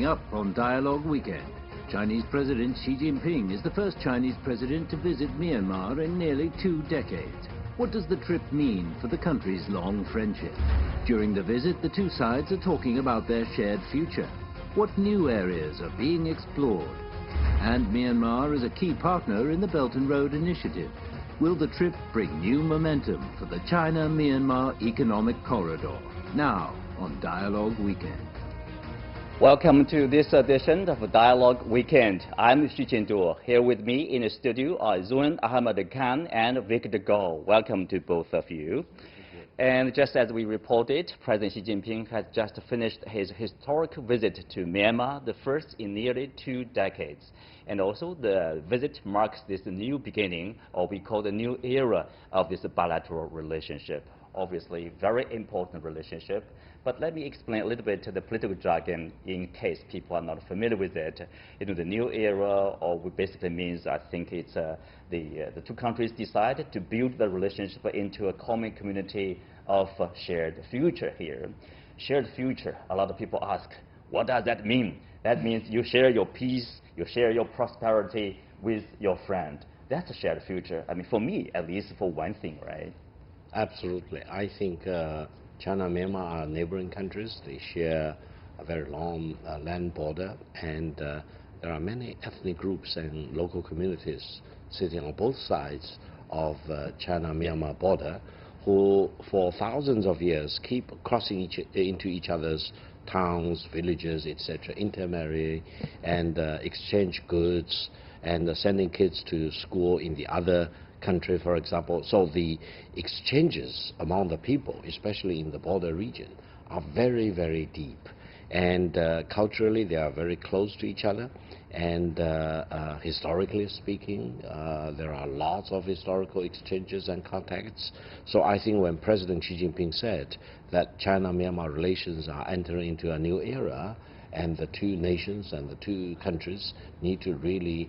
up on Dialogue Weekend. Chinese President Xi Jinping is the first Chinese president to visit Myanmar in nearly 2 decades. What does the trip mean for the country's long friendship? During the visit, the two sides are talking about their shared future. What new areas are being explored? And Myanmar is a key partner in the Belt and Road Initiative. Will the trip bring new momentum for the China-Myanmar Economic Corridor? Now on Dialogue Weekend. Welcome to this edition of Dialogue Weekend. I'm Xu Jianduo. Here with me in the studio are Zun Ahmad Khan and Victor Goh. Welcome to both of you. And just as we reported, President Xi Jinping has just finished his historic visit to Myanmar, the first in nearly 2 decades. And also the visit marks this new beginning, or we call the new era of this bilateral relationship. Obviously, very important relationship. But let me explain a little bit the political jargon in case people are not familiar with it. You know, the new era, or what basically means, I think it's the two countries decided to build the relationship into a common community of shared future here. Shared future, a lot of people ask, what does that mean? That means you share your peace, you share your prosperity with your friend. That's a shared future. I mean, for me, at least for one thing, right? Absolutely. I think China and Myanmar are neighboring countries. They share a very long land border, and there are many ethnic groups and local communities sitting on both sides of China-Myanmar border who for thousands of years keep crossing into each other's towns, villages, etc., intermarry and exchange goods and sending kids to school in the other country, for example. So the exchanges among the people, especially in the border region, are very, very deep. And culturally, they are very close to each other. And historically speaking, there are lots of historical exchanges and contacts. So I think when President Xi Jinping said that China-Myanmar relations are entering into a new era, and the two nations and the two countries need to really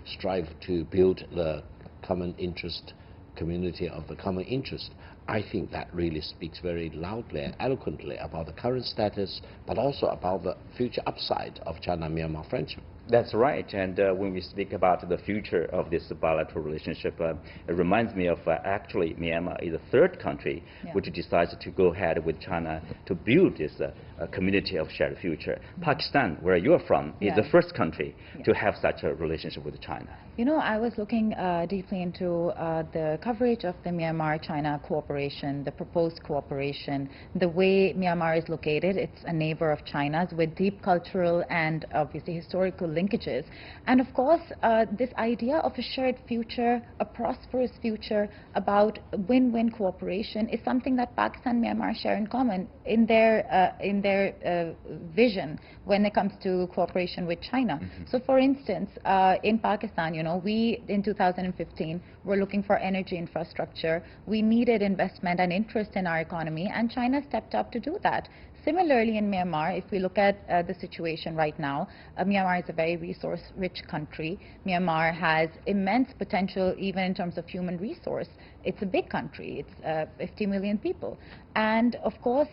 strive to build the common interest, community of the common interest, I think that really speaks very loudly and eloquently about the current status, but also about the future upside of China-Myanmar friendship. That's right. And when we speak about the future of this bilateral relationship, it reminds me of actually Myanmar is the third country which decides to go ahead with China to build this community of shared future. Pakistan, where you're from, is the first country to have such a relationship with China. You know, I was looking deeply into the coverage of the Myanmar-China cooperation, the proposed cooperation, the way Myanmar is located. It's a neighbor of China's with deep cultural and obviously historical linkages. And of course, this idea of a shared future, a prosperous future, about win-win cooperation is something that Pakistan and Myanmar share in common in their vision when it comes to cooperation with China. So for instance, in Pakistan, you know, we in 2015 were looking for energy infrastructure. We needed investment and interest in our economy, and China stepped up to do that. Similarly, in Myanmar, if we look at the situation right now, Myanmar is a very resource-rich country. Myanmar has immense potential even in terms of human resource. It's a big country. It's 50 million people. And of course,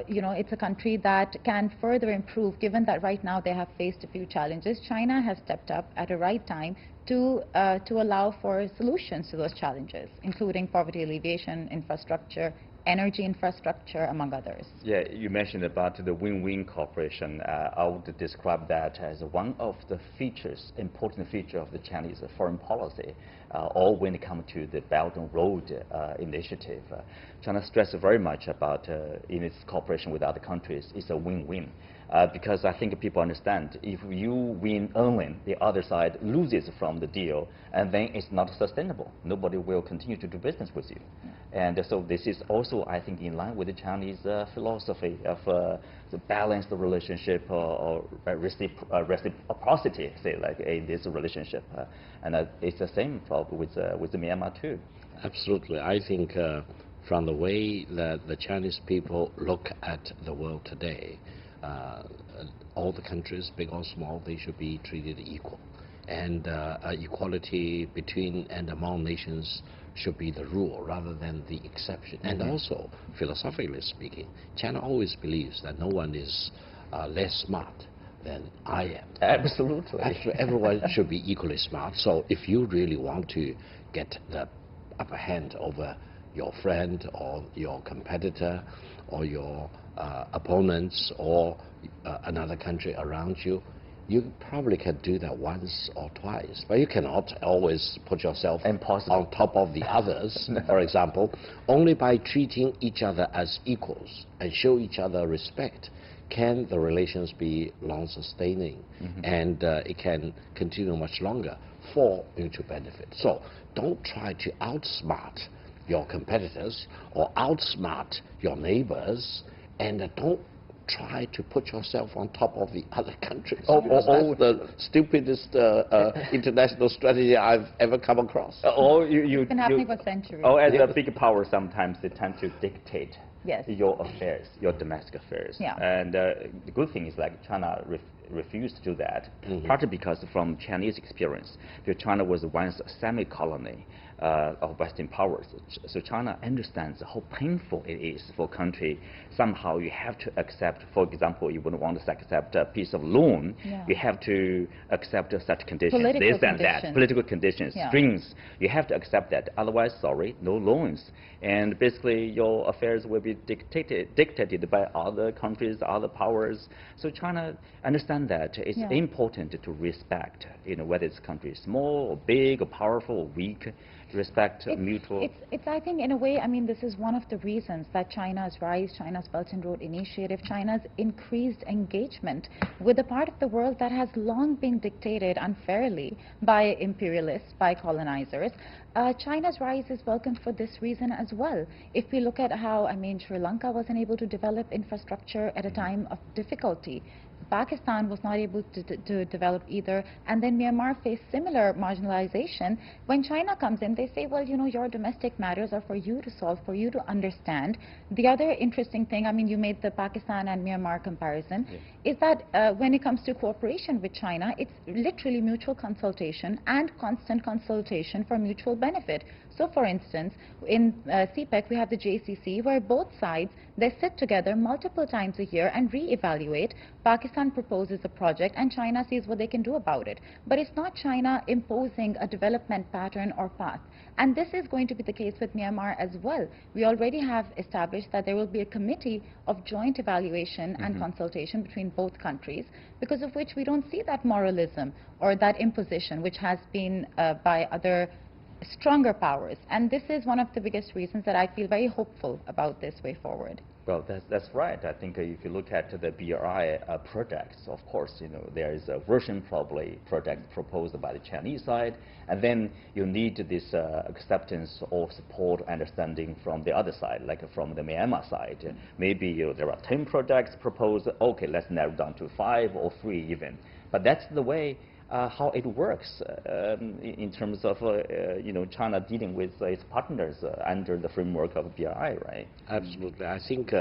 you know, it's a country that can further improve, given that right now they have faced a few challenges. China has stepped up at a right time to allow for solutions to those challenges, including poverty alleviation, infrastructure, energy infrastructure, among others. Yeah, you mentioned about the win-win cooperation. I would describe that as one of the features, important feature of the Chinese foreign policy, or when it comes to the Belt and Road Initiative. China stresses very much about in its cooperation with other countries, it's a win-win. Because I think people understand, if you win only, the other side loses from the deal, and then it's not sustainable. Nobody will continue to do business with you. And so this is also, I think, in line with the Chinese philosophy of the balanced relationship or reciprocity, say, like in this relationship. And it's the same with the Myanmar too. Absolutely. I think from the way that the Chinese people look at the world today, all the countries, big or small, they should be treated equal. And equality between and among nations should be the rule rather than the exception. And also, philosophically speaking, China always believes that no one is less smart than I am. Absolutely. Actually, everyone should be equally smart. So if you really want to get the upper hand over your friend or your competitor or your opponents or another country around you, you probably can do that once or twice, but you cannot always put yourself on top of the others. For example, only by treating each other as equals and show each other respect can the relations be long-sustaining, and it can continue much longer for mutual benefit. So don't try to outsmart your competitors or outsmart your neighbors, and don't try to put yourself on top of the other countries. That's the stupidest international strategy I've ever come across. It's been happening for centuries. As a big power, sometimes they tend to dictate your affairs, your domestic affairs. Yeah. And the good thing is like China refused to do that, partly because from Chinese experience, because China was once a semi-colony of Western powers. So China understands how painful it is for a country. Somehow you have to accept, for example, you wouldn't want to accept a piece of loan, you have to accept such conditions, this and that, political conditions, strings. You have to accept that, otherwise, sorry, no loans. And basically your affairs will be dictated by other countries, other powers. So China understands that it's important to respect, whether it's country small or big or powerful or weak, respect mutual. It's I think in a way, I mean, this is one of the reasons that China's rise, China's Belt and Road Initiative, China's increased engagement with a part of the world that has long been dictated unfairly by imperialists, by colonizers. China's rise is welcomed for this reason as well. If we look at how, I mean, Sri Lanka wasn't able to develop infrastructure at a time of difficulty. Pakistan was not able to develop either, and then Myanmar faced similar marginalization. When China comes in, they say, well, your domestic matters are for you to solve, for you to understand. The other interesting thing, I mean, you made the Pakistan and Myanmar comparison, is that when it comes to cooperation with China, it's literally mutual consultation and constant consultation for mutual benefit. So, for instance, in CPEC, we have the JCC, where both sides, they sit together multiple times a year and re-evaluate. Pakistan proposes a project and China sees what they can do about it. But it's not China imposing a development pattern or path. And this is going to be the case with Myanmar as well. We already have established that there will be a committee of joint evaluation and consultation between both countries, because of which we don't see that moralism or that imposition, which has been by other stronger powers. And this is one of the biggest reasons that I feel very hopeful about this way forward. Well, that's right. I think if you look at the BRI projects, of course, there is a version probably project proposed by the Chinese side, and then you need this acceptance or support, understanding from the other side, like from the Myanmar side. Maybe there are 10 projects proposed. Okay, let's narrow down to 5 or 3 even. But that's the way how it works in terms of China dealing with its partners under the framework of BRI, right? Absolutely. I think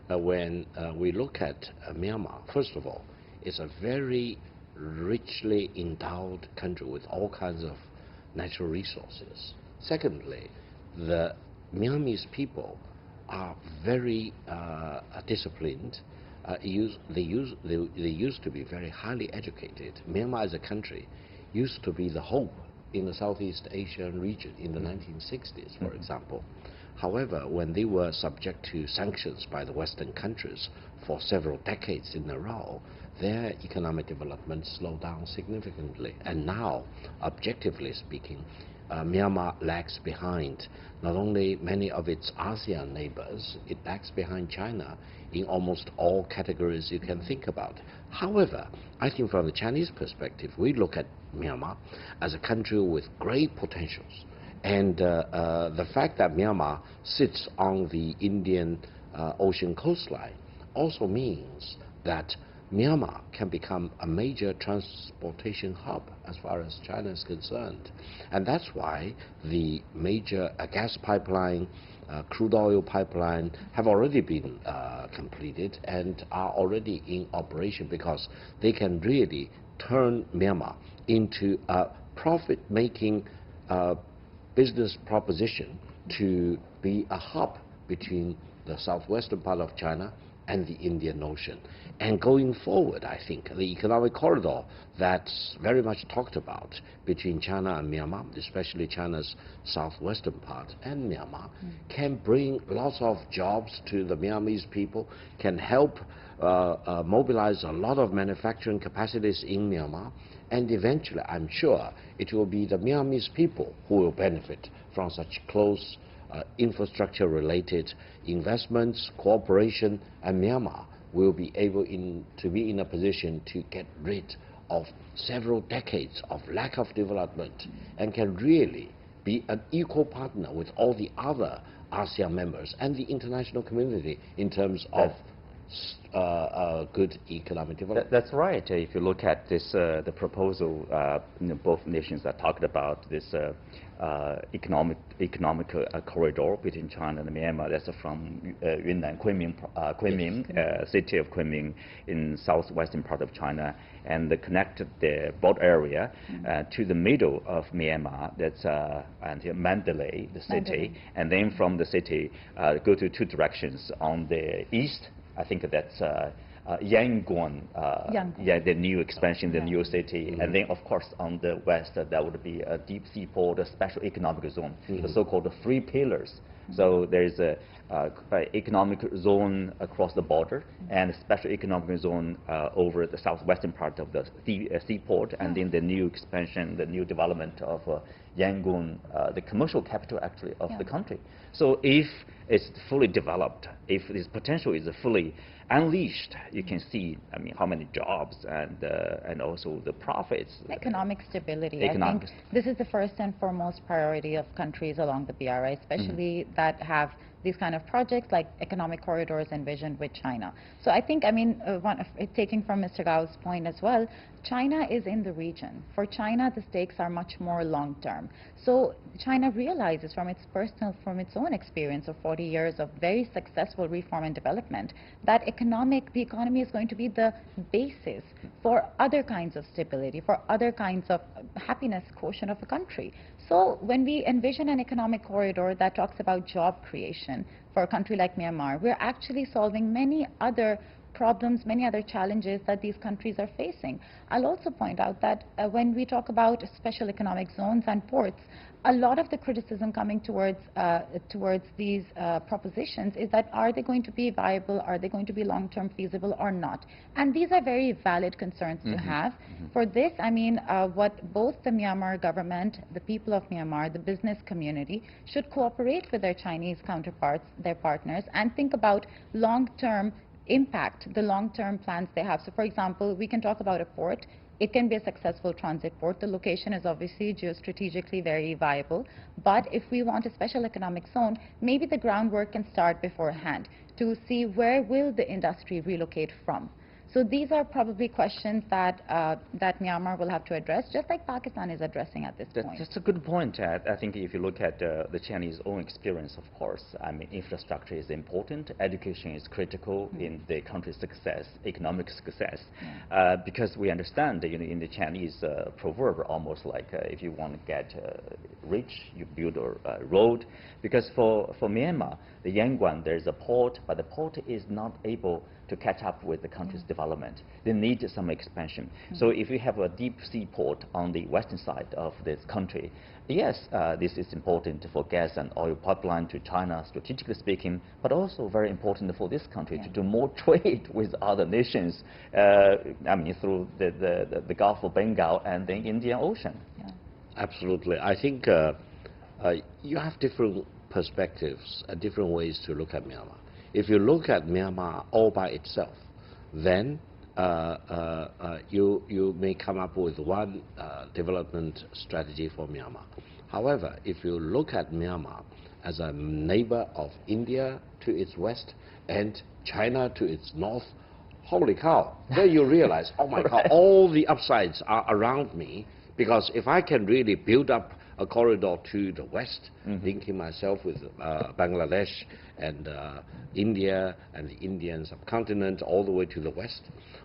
when we look at Myanmar, first of all, it's a very richly endowed country with all kinds of natural resources. Secondly, the Myanmarese people are very disciplined. They used to be very highly educated. Myanmar as a country used to be the hope in the Southeast Asian region in the 1960s, for example. However, when they were subject to sanctions by the Western countries for several decades in a row, their economic development slowed down significantly. And now, objectively speaking, Myanmar lags behind not only many of its ASEAN neighbors, it lags behind China in almost all categories you can think about. However, I think from the Chinese perspective, we look at Myanmar as a country with great potentials. And the fact that Myanmar sits on the Indian Ocean coastline also means that Myanmar can become a major transportation hub as far as China is concerned. And that's why the major gas pipeline, crude oil pipeline have already been completed and are already in operation, because they can really turn Myanmar into a profit-making business proposition to be a hub between the southwestern part of China and the Indian Ocean. And going forward, I think the economic corridor that's very much talked about between China and Myanmar, especially China's southwestern part and Myanmar, can bring lots of jobs to the Myanmarese people, can help mobilize a lot of manufacturing capacities in Myanmar, and eventually, I'm sure, it will be the Myanmarese people who will benefit from such close infrastructure-related investments, cooperation, and Myanmar will be able to be in a position to get rid of several decades of lack of development and can really be an equal partner with all the other ASEAN members and the international community in terms of good economic development. That's right. If you look at this, the proposal, both nations are talking about this economic corridor between China and Myanmar. That's from Yunnan, Kunming, city of Kunming in southwestern part of China, and connect the border area to the middle of Myanmar. That's until Mandalay, the city, and then from the city go to two directions. On the east, I think that's Yangon, the new expansion, the new city, and then of course on the west that would be a deep sea port, a special economic zone, the so-called three pillars. So there is a economic zone across the border and a special economic zone over the southwestern part of the seaport, and then the new expansion, the new development of Yangon, the commercial capital actually of the country. So if it's fully developed, if this potential is fully unleashed, you can see, I mean, how many jobs and also the profits. Economic stability. I think this is the first and foremost priority of countries along the BRI, especially that have these kind of projects like economic corridors envisioned with China. So I think, I mean, taking from Mr. Gao's point as well, China is in the region. For China, the stakes are much more long-term. So China realizes from its own experience of 40 years of very successful reform and development, that the economy is going to be the basis for other kinds of stability, for other kinds of happiness quotient of a country. So when we envision an economic corridor that talks about job creation for a country like Myanmar, we're actually solving many other problems, many other challenges that these countries are facing. I'll also point out that when we talk about special economic zones and ports, a lot of the criticism coming towards these propositions is that are they going to be viable, are they going to be long-term feasible or not? And these are very valid concerns to have. For this, I mean, what both the Myanmar government, the people of Myanmar, the business community should cooperate with their Chinese counterparts, their partners, and think about long-term impact, the long-term plans they have. So for example, we can talk about a port. It can be a successful transit port. The location is obviously geostrategically very viable. But if we want a special economic zone, maybe the groundwork can start beforehand to see where will the industry relocate from. So these are probably questions that that Myanmar will have to address, just like Pakistan is addressing at this point. That's a good point. I think if you look at the Chinese own experience, of course, I mean, infrastructure is important, education is critical in the country's success, economic success, because we understand, you know, in the Chinese proverb, almost like if you want to get rich, you build a road. Because for Myanmar, the Yangon, there's a port, but the port is not able to catch up with the country's development. They need some expansion. So if we have a deep sea port on the western side of this country, yes, this is important for gas and oil pipeline to China, strategically speaking, but also very important for this country to do more trade with other nations, I mean, through the Gulf of Bengal and the Indian Ocean. Absolutely. I think you have different perspectives and different ways to look at Myanmar. If you look at Myanmar all by itself, then you may come up with one development strategy for Myanmar. However, if you look at Myanmar as a neighbor of India to its west and China to its north, holy cow, then you realize, oh my God, all the upsides are around me, because if I can really build up a corridor to the west, linking myself with Bangladesh and India and the Indian subcontinent all the way to the west,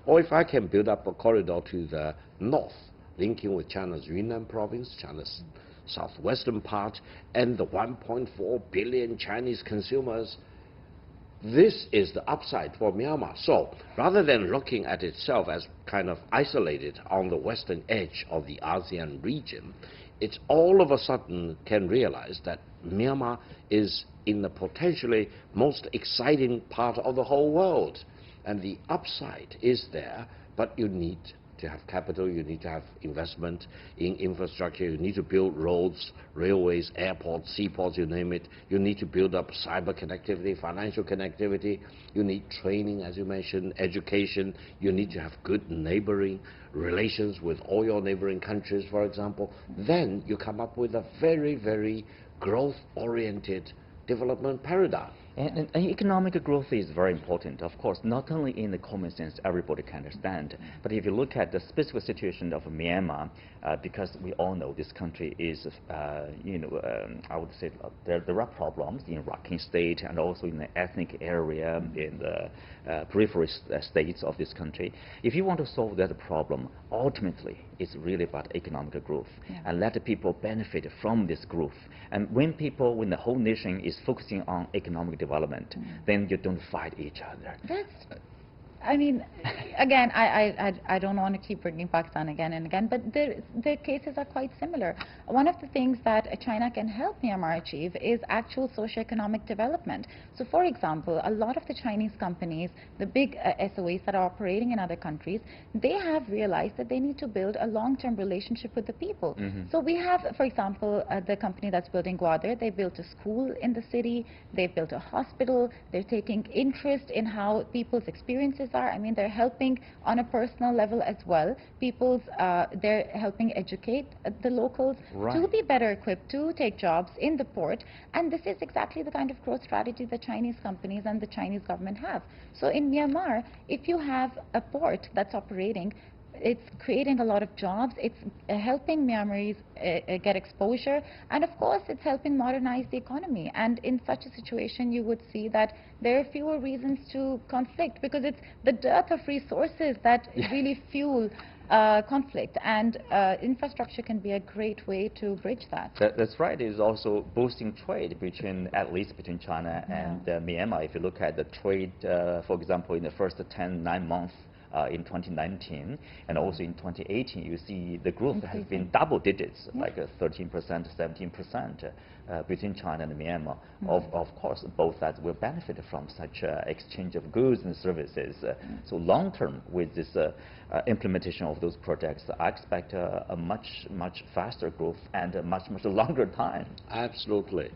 or if I can build up a corridor to the north, linking with China's Yunnan province, China's southwestern part, and the 1.4 billion Chinese consumers, this is the upside for Myanmar. So rather than looking at itself as kind of isolated on the western edge of the ASEAN region, it's all of a sudden can realize that Myanmar is in the potentially most exciting part of the whole world. And the upside is there, but you need to have capital, you need to have investment in infrastructure, you need to build roads, railways, airports, seaports, you name it. You need to build up cyber connectivity, financial connectivity. You need training, as you mentioned, education. You need to have good neighboring relations with all your neighboring countries, for example. Then you come up with a very, very growth-oriented development paradigm. And economic growth is very important, of course, not only in the common sense everybody can understand, but if you look at the specific situation of Myanmar, because we all know this country is, I would say there are problems in Rakhine State and also in the ethnic area in the periphery states of this country. If you want to solve that problem, ultimately it's really about economic growth and let the people benefit from this growth. And when the whole nation is focusing on economic development, then you don't fight each other. I mean, again, I don't want to keep bringing Pakistan again and again, but the cases are quite similar. One of the things that China can help Myanmar achieve is actual socioeconomic development. So, for example, a lot of the Chinese companies, the big SOEs that are operating in other countries, they have realized that they need to build a long-term relationship with the people. So we have, for example, the company that's building Gwadar, they built a school in the city, they've built a hospital, they're taking interest in how people's experiences are. I mean, they're helping on a personal level as well. They're helping educate the locals to be better equipped to take jobs in the port. And this is exactly the kind of growth strategy the Chinese companies and the Chinese government have. So in Myanmar, if you have a port that's operating, it's creating a lot of jobs, it's helping Myanmaris get exposure, and of course it's helping modernize the economy. And in such a situation you would see that there are fewer reasons to conflict, because it's the dearth of resources that really fuel conflict, and infrastructure can be a great way to bridge that. That's right. It's also boosting trade at least between China and Myanmar. If you look at the trade, for example, in the first 9 months in 2019 and also in 2018, you see the growth has been double digits, like 13%, 17% between China and Myanmar. Of course, both sides will benefit from such exchange of goods and services. So long term, with this implementation of those projects, I expect a much faster growth and a much longer time. Absolutely.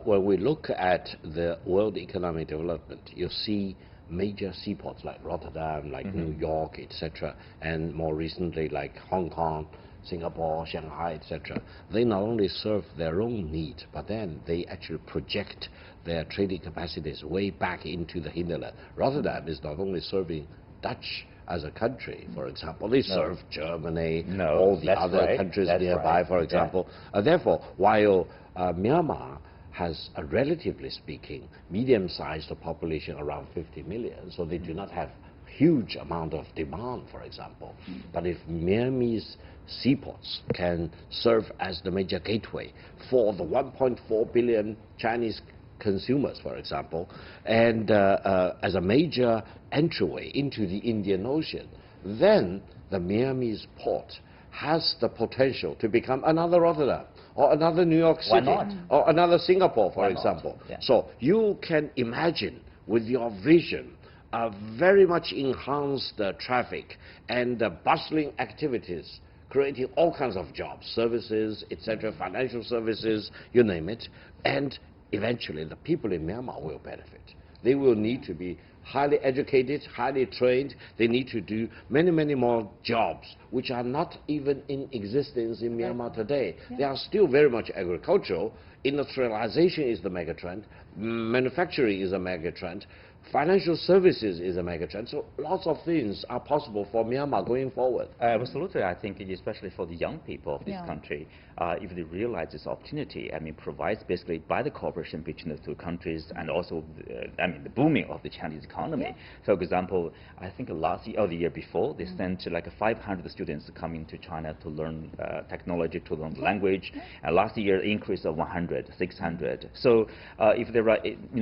When we look at the world economic development, you see major seaports like Rotterdam, like New York, etc., and more recently like Hong Kong, Singapore, Shanghai, etc. They not only serve their own need, but then they actually project their trading capacities way back into the hinterland. Rotterdam is not only serving Dutch as a country, for example, they serve Germany, all the other countries nearby, for example. Therefore, while Myanmar has a, relatively speaking, medium-sized population around 50 million, so they do not have huge amount of demand, for example. But if Myanmar's seaports can serve as the major gateway for the 1.4 billion Chinese consumers, for example, and as a major entryway into the Indian Ocean, then the Myanmar's port has the potential to become another Rotterdam, or another New York City, or another Singapore, for example. So you can imagine with your vision a very much enhanced traffic and bustling activities, creating all kinds of jobs, services, etc., financial services, you name it, and eventually the people in Myanmar will benefit. They will need to be highly educated, highly trained. They need to do many more jobs which are not even in existence in Myanmar today. They are still very much agricultural. Industrialization is the megatrend. Manufacturing is a megatrend. Financial services is a megatrend. So lots of things are possible for Myanmar going forward. Absolutely. I think especially for the young people of this Yeah. country, if they realize this opportunity, I mean, provides basically by the cooperation between the two countries and also, I mean, the booming of the Chinese economy. Yeah. For example, I think last year or the year before, they sent like 500 students coming to China to learn technology, to learn language. And last year, increase of 100, 600. So if there are,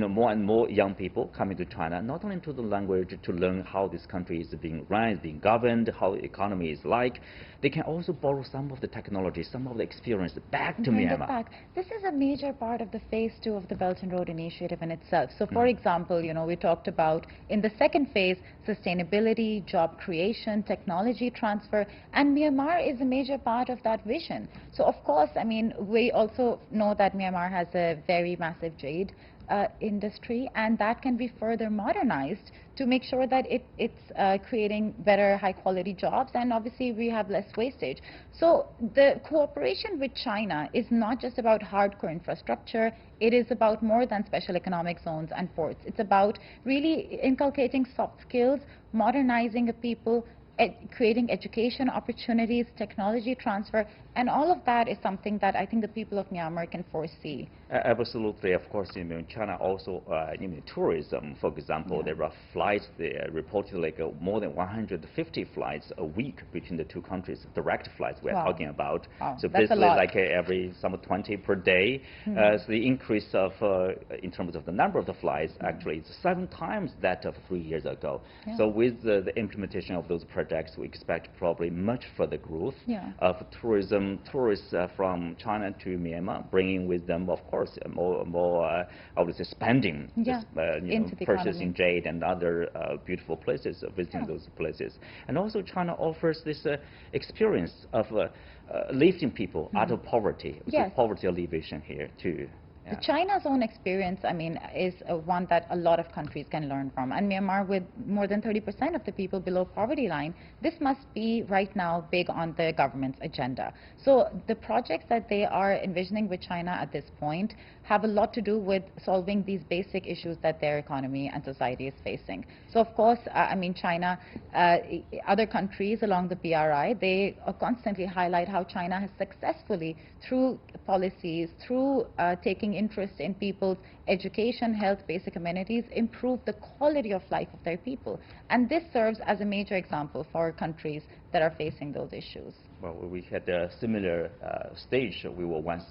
more and more young people coming to China, not only to the language, to learn how this country is being run, being governed, how the economy is like, they can also borrow some of the technology, some of the experience back to Bring it Myanmar. back. This is a major part of the phase 2 of the Belt and Road Initiative in itself. So for example, we talked about in the second phase, sustainability, job creation, technology transfer, and Myanmar is a major part of that vision. So of course, I mean, we also know that Myanmar has a very massive jade industry, and that can be further modernized to make sure that it's creating better high quality jobs, and obviously we have less wastage. So the cooperation with China is not just about hardcore infrastructure, it is about more than special economic zones and ports. It's about really inculcating soft skills, modernizing a people, creating education opportunities, technology transfer, and all of that is something that I think the people of Myanmar can foresee. Absolutely. Of course, China also, tourism, for example, there are flights there, reported like more than 150 flights a week between the two countries, direct flights we're talking about. Wow. So That's basically a lot. like every some 20 per day. So the increase of, in terms of the number of the flights, actually it's 7 times that of 3 years ago. Yeah. So with the implementation of those projects, we expect probably much further growth of tourism, tourists from China to Myanmar, bringing with them, of course, more I would say spending, into the purchasing economy. jade and other beautiful places, visiting those places. And also China offers this experience of lifting people out of poverty, Yes. poverty alleviation here too. Yeah. China's own experience, I mean, is one that a lot of countries can learn from. And Myanmar, with more than 30% of the people below poverty line, this must be right now big on the government's agenda. So the projects that they are envisioning with China at this point have a lot to do with solving these basic issues that their economy and society is facing. So of course, I mean, China, other countries along the BRI, they constantly highlight how China has successfully, through policies, through taking interest in people's education, health, basic amenities, improve the quality of life of their people. And this serves as a major example for countries that are facing those issues. Well, we had a similar stage. We were once,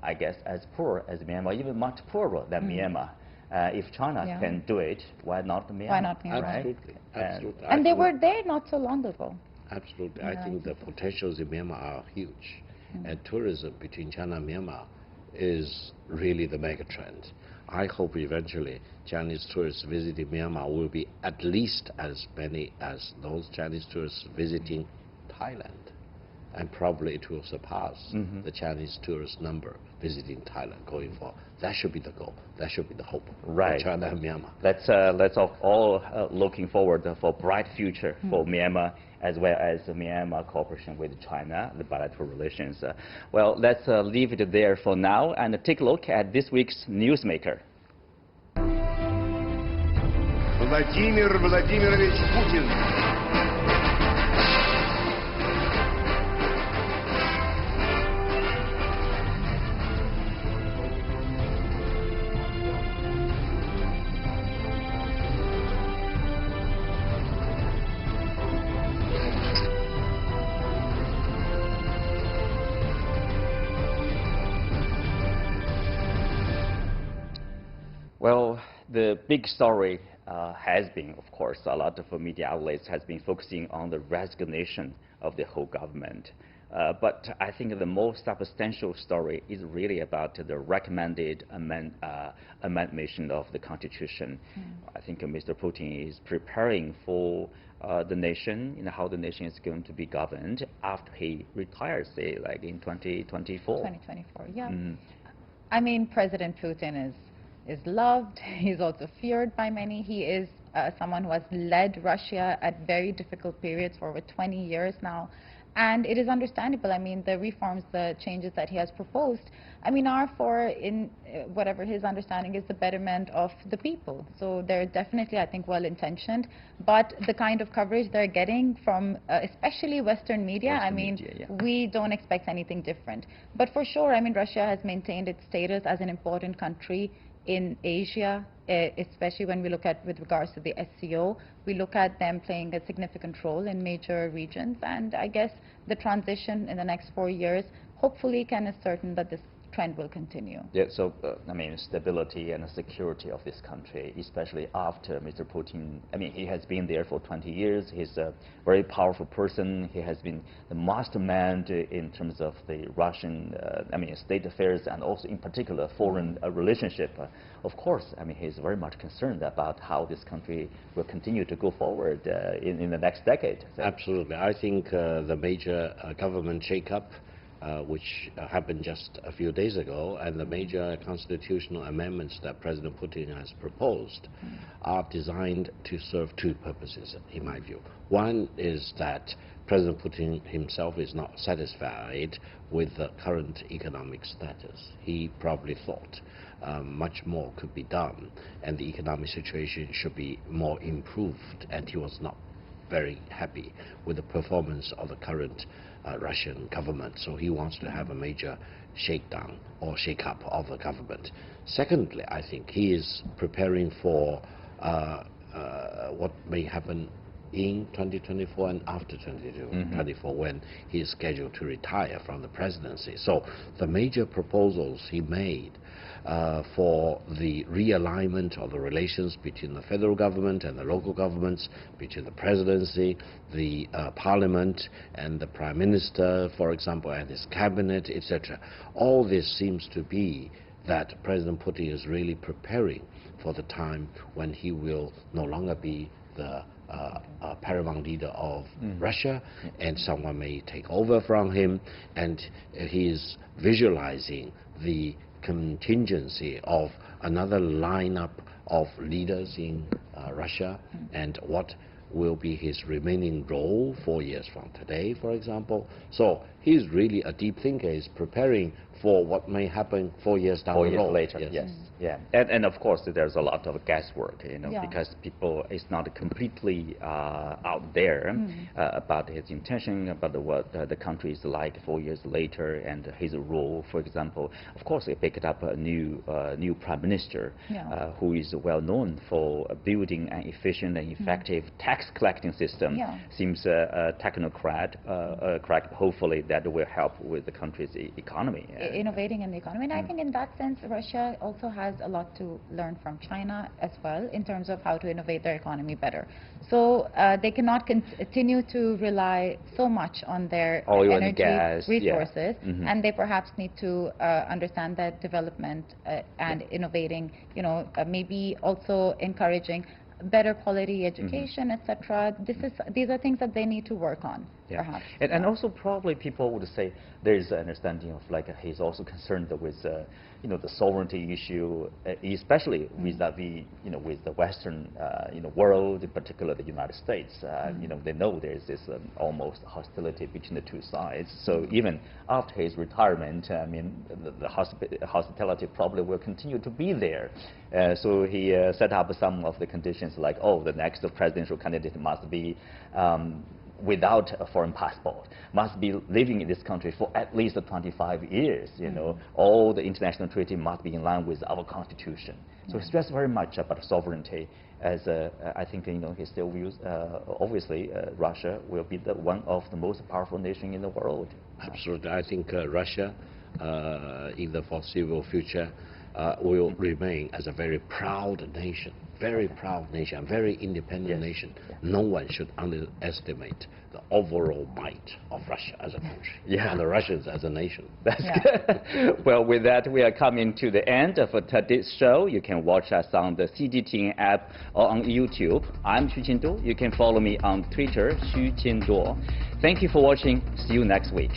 I guess, as poor as Myanmar, even much poorer than Myanmar. If China can do it, why not Myanmar? Why not Myanmar? Right? Absolutely. Absolutely. And they were there not so long ago. Absolutely. I think the potentials in Myanmar are huge. And tourism between China and Myanmar is really the mega trend. I hope eventually Chinese tourists visiting Myanmar will be at least as many as those Chinese tourists visiting Thailand. And probably it will surpass the Chinese tourist number visiting Thailand going forward. That should be the goal. That should be the hope for China and Myanmar. Let's all looking forward for a bright future for Myanmar, as well as Myanmar cooperation with China, the bilateral relations. Well, let's leave it there for now and take a look at this week's Newsmaker. Владимир Владимирович Путин. Well, the big story has been, of course, a lot of media outlets has been focusing on the resignation of the whole government. But I think the most substantial story is really about the recommended amendment of the Constitution. I think Mr. Putin is preparing for the nation, how the nation is going to be governed after he retires, say, like in 2024. 2024, yeah. I mean, President Putin is loved. He's also feared by many. He is someone who has led Russia at very difficult periods for over 20 years now. And it is understandable. I mean, the reforms, the changes that he has proposed, I mean, are for, in whatever his understanding is, the betterment of the people. So they're definitely, I think, well-intentioned. But the kind of coverage they're getting from, especially Western media, we don't expect anything different. But for sure, I mean, Russia has maintained its status as an important country in Asia, especially when we look at, with regards to the SCO, we look at them playing a significant role in major regions. And I guess the transition in the next 4 years hopefully can ascertain that this trend will continue. Yeah, so I mean, stability and security of this country, especially after Mr. Putin, I mean, he has been there for 20 years. He's a very powerful person. He has been the mastermind in terms of the Russian, I mean, state affairs and also in particular foreign relationship. Of course, I mean, he's very much concerned about how this country will continue to go forward in the next decade. So. Absolutely. I think the major government shake-up which happened just a few days ago, and the major constitutional amendments that President Putin has proposed are designed to serve two purposes, in my view. One is that President Putin himself is not satisfied with the current economic status. He probably thought much more could be done, and the economic situation should be more improved, and he was not very happy with the performance of the current Russian government, so he wants to have a major shakedown or shake-up of the government. Secondly, I think he is preparing for what may happen in 2024 and after 2024 when he is scheduled to retire from the presidency. So the major proposals he made for the realignment of the relations between the federal government and the local governments, between the presidency, the parliament, and the prime minister, for example, and his cabinet, etc. All this seems to be that President Putin is really preparing for the time when he will no longer be the paramount leader of Russia, and someone may take over from him, and he is visualizing the contingency of another lineup of leaders in Russia, and what will be his remaining role 4 years from today, for example. So he's really a deep thinker. He's preparing for what may happen 4 years down the road. 4 years later, yes. Yeah. And of course, there's a lot of guesswork, you know, because people, it's not completely out there about his intention, about what the country is like 4 years later, and his role, for example. Of course, they picked up a new prime minister who is well known for building an efficient and effective tax collecting system. Seems a technocrat, hopefully that will help with the country's economy. Innovating in the economy. And I think in that sense, Russia also has a lot to learn from China as well in terms of how to innovate their economy better. So they cannot continue to rely so much on their oil energy and gas resources, and they perhaps need to understand that development and innovating, you know, maybe also encouraging better quality education, etc. These are things that they need to work on, perhaps. And also probably people would say there is an understanding of like he's also concerned with you know, the sovereignty issue, especially vis-a-vis, you know, with the Western you know, world, in particular the United States. You know, they know there is this almost hostility between the two sides. So even after his retirement, I mean, the hostility probably will continue to be there. So he set up some of the conditions like, oh, the next presidential candidate must be without a foreign passport, must be living in this country for at least 25 years, you know. All the international treaty must be in line with our constitution. So he stressed very much about sovereignty, as I think, you know, he still views, obviously, Russia will be one of the most powerful nations in the world. Absolutely. I think Russia, in the foreseeable future, will remain as a very proud nation, very independent nation. No one should underestimate the overall might of Russia as a country, and the Russians as a nation. That's good. Well, with that, we are coming to the end of today's show. You can watch us on the CGTN app or on YouTube. I'm Xu Qinduo. You can follow me on Twitter, Xu Qinduo. Thank you for watching. See you next week.